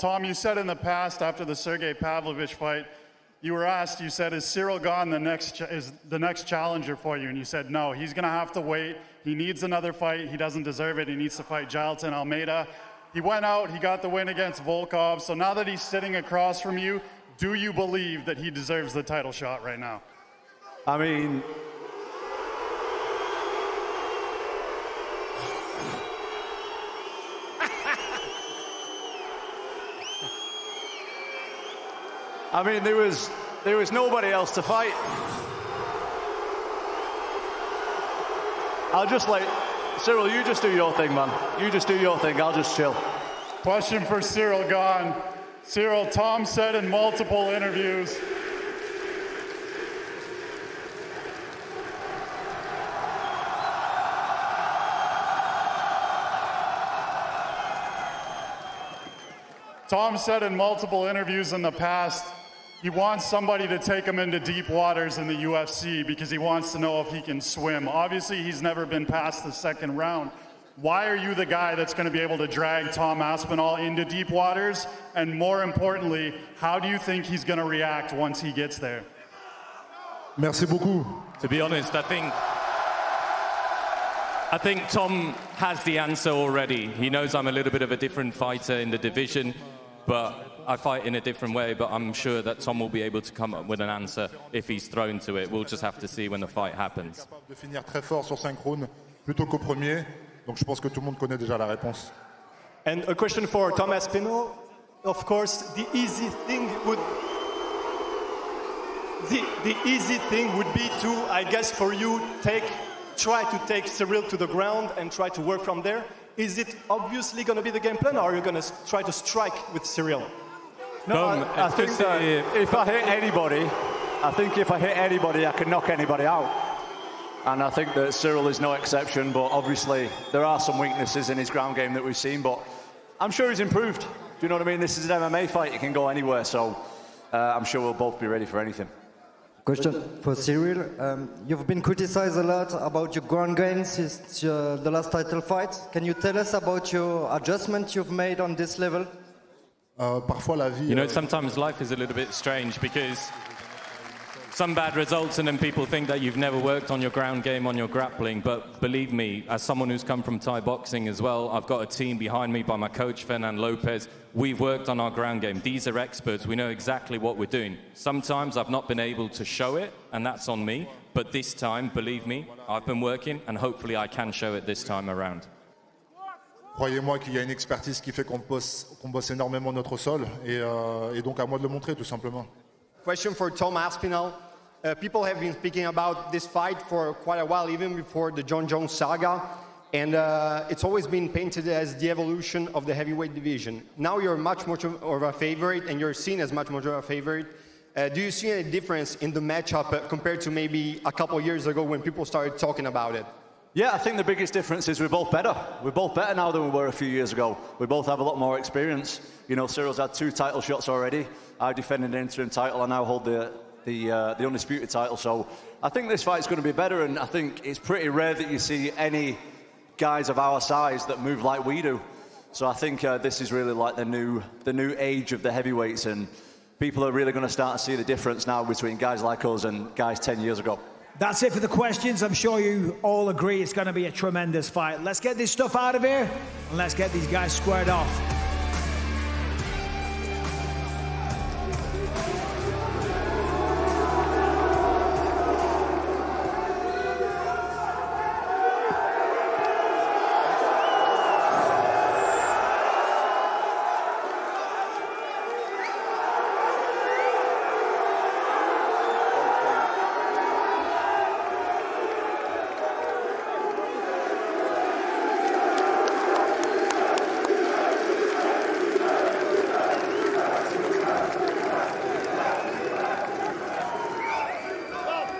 Tom, you said in the past after the Sergey Pavlovich fight, you were asked, you said, is Ciryl Gane the next challenger for you? And you said, no, he's going to have to wait. He needs another fight. He doesn't deserve it. He needs to fight Jailton Almeida. He went out. He got the win against Volkov. So now that he's sitting across from you, do you believe that he deserves the title shot right now? I mean, there was nobody else to fight. I'll just like, Ciryl, you just do your thing, man. You just do your thing. I'll just chill. Question for Ciryl Gane. Ciryl, Tom said in multiple interviews, in the past, he wants somebody to take him into deep waters in the UFC because he wants to know if he can swim. Obviously, he's never been past the second round. Why are you the guy that's going to be able to drag Tom Aspinall into deep waters? And more importantly, how do you think he's going to react once he gets there? Merci beaucoup. To be honest, I think Tom has the answer already. He knows I'm a little bit of a different fighter in the division, but I fight in a different way, but I'm sure that Tom will be able to come up with an answer if he's thrown to it. We'll just have to see when the fight happens. De finir très fort sur 5 rounds plutôt qu'au premier. Donc je pense que tout le monde connaît déjà la réponse. And a question for Tom Aspinall. Of course, the easy thing would be to, I guess, for you try to take Ciryl to the ground and try to work from there. Is it obviously going to be the game plan, or are you going to try to strike with Ciryl? No, I think that if I hit anybody, I can knock anybody out. And I think that Ciryl is no exception, but obviously there are some weaknesses in his ground game that we've seen, but I'm sure he's improved. Do you know what I mean? This is an MMA fight. It can go anywhere, so I'm sure we'll both be ready for anything. Question for Ciryl. You've been criticized a lot about your ground game since the last title fight. Can you tell us about your adjustment you've made on this level? Parfois la vie. You know, sometimes life is a little bit strange because some bad results and then people think that you've never worked on your ground game, on your grappling. But believe me, as someone who's come from Thai boxing as well, I've got a team behind me by my coach, Fernand Lopez. We've worked on our ground game. These are experts. We know exactly what we're doing. Sometimes I've not been able to show it, and that's on me. But this time, believe me, I've been working, and hopefully I can show it this time around. Croyez-moi qu'il y a une expertise qui fait qu'on bosse énormément notre sol, et donc à moi de le montrer tout simplement. Question for Tom Aspinall. People have been speaking about this fight for quite a while, even before the John Jones saga. And it's always been painted as the evolution of the heavyweight division. Now you're much more of a favorite, and you're seen as much more of a favorite. Do you see any difference in the matchup compared to maybe a couple years ago when people started talking about it? Yeah, I think the biggest difference is we're both better. We're both better now than we were a few years ago. We both have a lot more experience. You know, Cyryl's had 2 title shots already. I defended the interim title. I now hold the undisputed title. So I think this fight's going to be better, and I think it's pretty rare that you see any guys of our size that move like we do. So I think this is really like the new age of the heavyweights, and people are really going to start to see the difference now between guys like us and guys 10 years ago. That's it for the questions. I'm sure you all agree it's going to be a tremendous fight. Let's get this stuff out of here, and let's get these guys squared off.